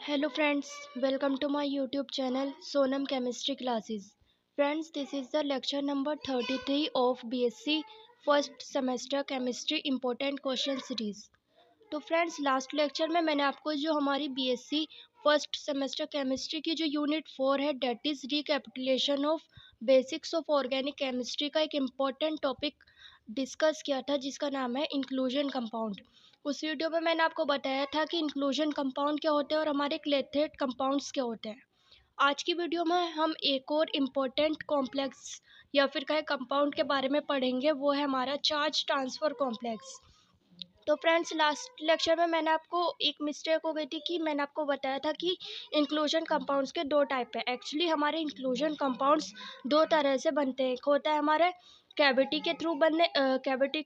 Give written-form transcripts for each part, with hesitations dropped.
Hello friends, welcome to my YouTube channel Sonam Chemistry Classes. Friends, this is the lecture number 33 of BSc first semester chemistry important question series. तो friends last lecture में मैंने आपको जो हमारी BSc first semester chemistry की जो unit 4 है that is recapitulation of basics of organic chemistry का एक इम्पॉर्टेंट टॉपिक डिस्कस किया था जिसका नाम है इंक्लूजन कंपाउंड। उस वीडियो में मैंने आपको बताया था कि इंक्लूजन कंपाउंड क्या होते हैं और हमारे क्लेथेट कंपाउंड्स क्या होते हैं। आज की वीडियो में हम एक और इम्पोर्टेंट कॉम्प्लेक्स या फिर कहे कंपाउंड के बारे में पढ़ेंगे, वो है हमारा चार्ज ट्रांसफ़र कॉम्प्लेक्स। तो फ्रेंड्स लास्ट लेक्चर में मैंने आपको एक मिस्टेक हो गई थी कि मैंने आपको बताया था कि इंक्लूजन कंपाउंड्स के दो टाइप है। एक्चुअली हमारे इंक्लूजन कंपाउंड्स दो तरह से बनते हैं। एक होता है हमारे कैविटी के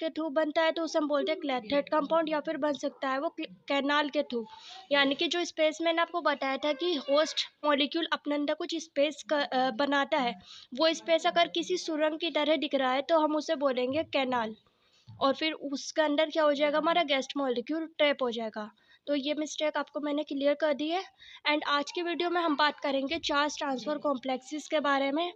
थ्रू बनता है तो उसे हम बोलते हैं क्लेथेट कंपाउंड, या फिर बन सकता है वो कैनाल के थ्रू। यानी कि जो स्पेस मैंने आपको बताया था कि होस्ट मॉलिक्यूल अपने अंदर कुछ स्पेस बनाता है, वो स्पेस अगर किसी सुरंग की तरह दिख रहा है तो हम उसे बोलेंगे कैनाल, और फिर उसके अंदर क्या हो जाएगा, हमारा गेस्ट मॉलिक्यूल ट्रैप हो जाएगा। तो ये मिस्टेक आपको मैंने क्लियर कर दी है। एंड आज की वीडियो में हम बात करेंगे चार्ज ट्रांसफ़र कॉम्प्लेक्सेस के बारे में।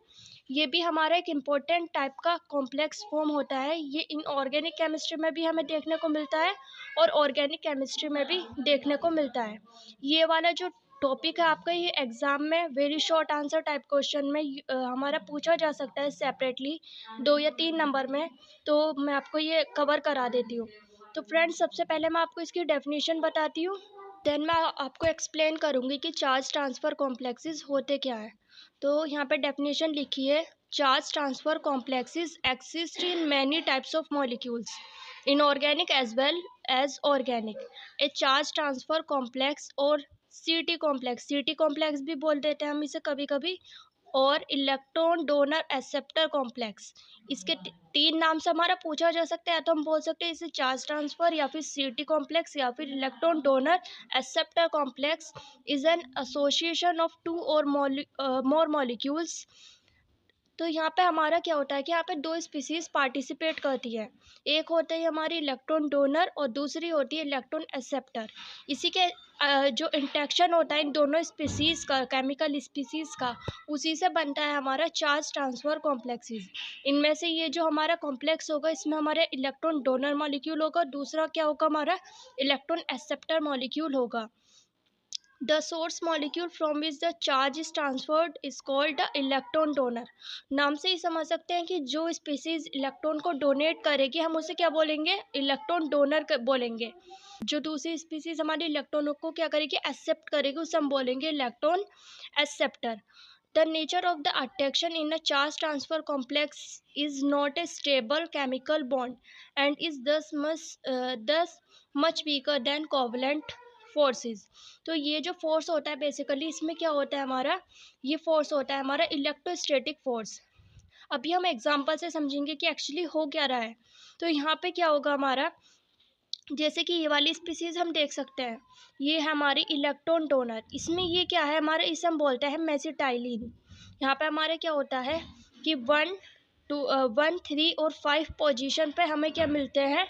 ये भी हमारा एक इम्पोर्टेंट टाइप का कॉम्प्लेक्स फॉर्म होता है। ये इनऑर्गेनिक केमिस्ट्री में भी हमें देखने को मिलता है और ऑर्गेनिक केमिस्ट्री में भी देखने को मिलता है। ये वाला जो टॉपिक है आपका, ये एग्ज़ाम में very short answer type question में हमारा पूछा जा सकता है सेपरेटली 2 या 3 नंबर में। तो मैं आपको ये कवर करा देती हूँ। तो फ्रेंड्स सबसे पहले मैं आपको इसकी डेफिनेशन बताती हूँ, देन मैं आपको एक्सप्लेन करूँगी कि चार्ज ट्रांसफ़र कॉम्प्लेक्सेस होते क्या हैं। तो यहाँ पे डेफिनेशन लिखी है, charge transfer complexes exist in many types of molecules inorganic as well as organic. A charge transfer complex और सीटी कॉम्प्लेक्स भी बोल देते हैं हम इसे कभी कभी, और इलेक्ट्रॉन डोनर एक्सेप्टर कॉम्प्लेक्स। इसके तीन नाम से हमारा पूछा जा सकता है। तो हम बोल सकते हैं इसे चार्ज ट्रांसफ़र, या फिर सीटी कॉम्प्लेक्स, या फिर electron donor acceptor complex is an association of two और मोर मॉलिक्यूल्स। तो यहाँ पे हमारा क्या होता है कि यहाँ पे दो स्पीसीज पार्टिसिपेट करती है। एक होता है हमारी इलेक्ट्रॉन डोनर और दूसरी होती है इलेक्ट्रॉन एक्सेप्टर। इसी के जो इंटरेक्शन होता है इन दोनों स्पीसीज़ का, केमिकल स्पीसीज़ का, उसी से बनता है हमारा चार्ज ट्रांसफ़र कॉम्प्लेक्सेस। इनमें से ये जो हमारा कॉम्प्लेक्स होगा, इसमें हमारे इलेक्ट्रॉन डोनर मॉलिक्यूल होगा, दूसरा क्या होगा, हमारा इलेक्ट्रॉन एक्सेप्टर मॉलिक्यूल होगा। The source molecule from which the charge is transferred is called the electron donor। नाम से ही समझ सकते हैं कि जो स्पीसीज इलेक्ट्रॉन को डोनेट करेगी हम उसे क्या बोलेंगे, इलेक्ट्रॉन डोनर बोलेंगे। जो दूसरी स्पीसीज हमारी इलेक्ट्रॉनों को क्या करेगी, एक्सेप्ट करेगी, उसे हम बोलेंगे electron acceptor. The nature of the attraction in a charge transfer complex is not a stable chemical bond and is thus much weaker than covalent forces. तो ये जो फोर्स होता है बेसिकली, इसमें क्या होता है हमारा, ये फोर्स होता है हमारा इलेक्ट्रोस्टैटिक फोर्स। अभी हम एग्जांपल से समझेंगे कि एक्चुअली हो क्या रहा है। तो यहाँ पे क्या होगा हमारा, जैसे कि ये वाली स्पीसीज हम देख सकते हैं, ये है हमारी इलेक्ट्रॉन डोनर। इसमें ये क्या है हमारा, इसे हम बोलते हैं मेसिटाइलिन। यहाँ पे हमारे क्या होता है कि 1, 2, 1, 3 और 5 पोजीशन पे हमें क्या मिलते हैं,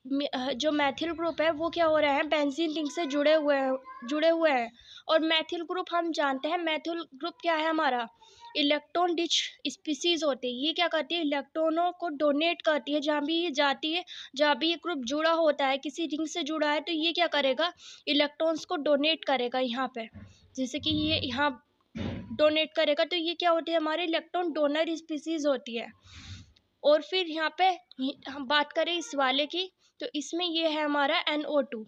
जो मैथिल ग्रुप है वो क्या हो रहे हैं, बेंजीन रिंग से जुड़े हुए हैं। और मैथिल ग्रुप हम जानते हैं, मैथिल ग्रुप क्या है हमारा, इलेक्ट्रॉन रिच स्पीसीज होती है। ये क्या करती है, इलेक्ट्रॉनों को डोनेट करती है जहाँ भी ये जाती है। जहाँ भी ये ग्रुप जुड़ा होता है, किसी रिंग से जुड़ा है, तो ये क्या करेगा, इलेक्ट्रॉन्स को डोनेट करेगा यहाँ पे। जैसे कि ये यहाँ डोनेट करेगा, तो ये क्या होती है, हमारे इलेक्ट्रॉन डोनर स्पीसीज होती है। और फिर यहाँ पे हम बात करें इस वाले की, तो इसमें ये है हमारा NO2।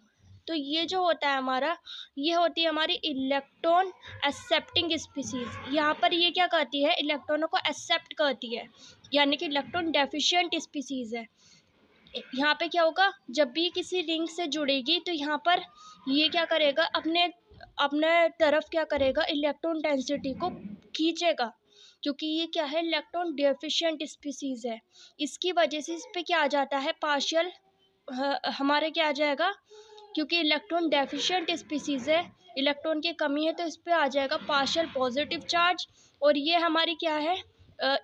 तो ये जो होता है हमारा, ये होती है हमारी इलेक्ट्रॉन एक्सेप्टिंग स्पीसीज। यहाँ पर ये क्या करती है, इलेक्ट्रॉनों को एक्सेप्ट करती है, यानी कि इलेक्ट्रॉन डेफिशिएंट स्पीसीज है। यहाँ पे क्या होगा, जब भी किसी रिंग से जुड़ेगी तो यहाँ पर ये क्या करेगा, अपने अपने तरफ क्या करेगा, इलेक्ट्रॉन डेंसिटी को खींचेगा, क्योंकि ये क्या है, इलेक्ट्रॉन डेफिशिएंट स्पीसीज है। इसकी वजह से इस पे क्या आ जाता है, पार्शियल, हमारे क्या आ जाएगा, क्योंकि इलेक्ट्रॉन डेफिशिएंट स्पीसीज है, इलेक्ट्रॉन की कमी है, तो इस पे आ जाएगा पार्शियल पॉजिटिव चार्ज। और ये हमारी क्या है,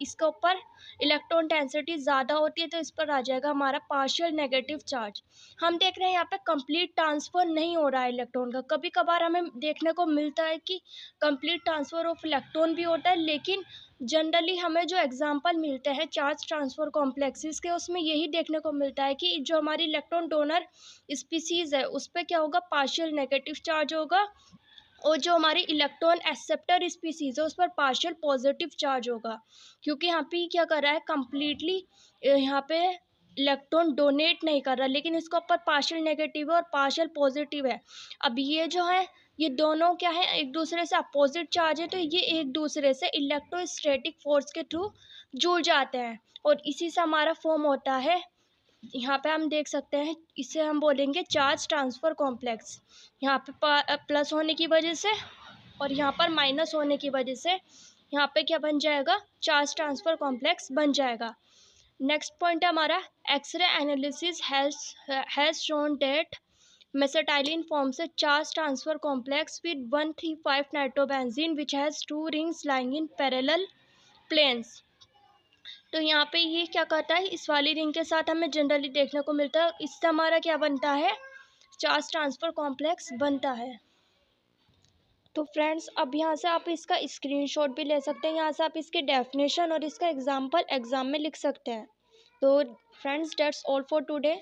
इसके ऊपर इलेक्ट्रॉन डेंसिटी ज़्यादा होती है, तो इस पर आ जाएगा हमारा पार्शियल नेगेटिव चार्ज। हम देख रहे हैं यहाँ पे कंप्लीट ट्रांसफ़र नहीं हो रहा है इलेक्ट्रॉन का। कभी कभार हमें देखने को मिलता है कि कंप्लीट ट्रांसफ़र ऑफ इलेक्ट्रॉन भी होता है, लेकिन जनरली हमें जो एग्जांपल मिलते हैं चार्ज ट्रांसफ़र कॉम्प्लेक्सेस के, उसमें यही देखने को मिलता है कि जो हमारी इलेक्ट्रॉन डोनर स्पीसीज़ है उस पर क्या होगा, पार्शियल नेगेटिव चार्ज होगा, और जो हमारी इलेक्ट्रॉन एक्सेप्टर स्पीसीज है उस पर पार्शियल पॉजिटिव चार्ज होगा, क्योंकि यहाँ पे क्या कर रहा है, कम्प्लीटली यहाँ पे इलेक्ट्रॉन डोनेट नहीं कर रहा, लेकिन इसके ऊपर पार्शियल नेगेटिव है और पार्शियल पॉजिटिव है। अब ये जो है ये दोनों क्या है, एक दूसरे से अपोजिट चार्ज है, तो ये एक दूसरे से इलेक्ट्रोस्टैटिक फोर्स के थ्रू जुड़ जाते हैं, और इसी से हमारा फॉर्म होता है। यहाँ पे हम देख सकते हैं, इसे हम बोलेंगे चार्ज ट्रांसफ़र कॉम्प्लेक्स। यहाँ पे प्लस होने की वजह से और यहाँ पर माइनस होने की वजह से यहाँ पे क्या बन जाएगा, चार्ज ट्रांसफ़र कॉम्प्लेक्स बन जाएगा। नेक्स्ट पॉइंट है हमारा, X-ray analysis has shown that mesitylene forms a charge transfer complex with 135 nitrobenzene which has 2 rings lying in parallel planes। तो यहाँ पे ये क्या करता है, इस वाली रिंग के साथ हमें जनरली देखने को मिलता है, इससे हमारा क्या बनता है, चार्ज ट्रांसफ़र कॉम्प्लेक्स बनता है। तो फ्रेंड्स अब यहाँ से आप इसका स्क्रीनशॉट भी ले सकते हैं, यहाँ से आप इसकी डेफिनेशन और इसका एग्जाम्पल एग्ज़ाम में लिख सकते हैं। तो friends that's all for today.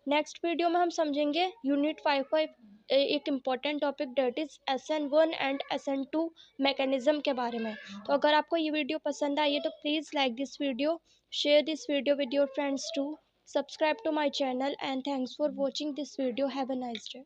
Next video में हम समझेंगे यूनिट 5 एक important topic that is SN1 and SN2 mechanism के बारे में। तो अगर आपको ये वीडियो पसंद आई है तो please like this video, share this video with your friends too, subscribe to my channel, and thanks for watching this video. Have a nice day.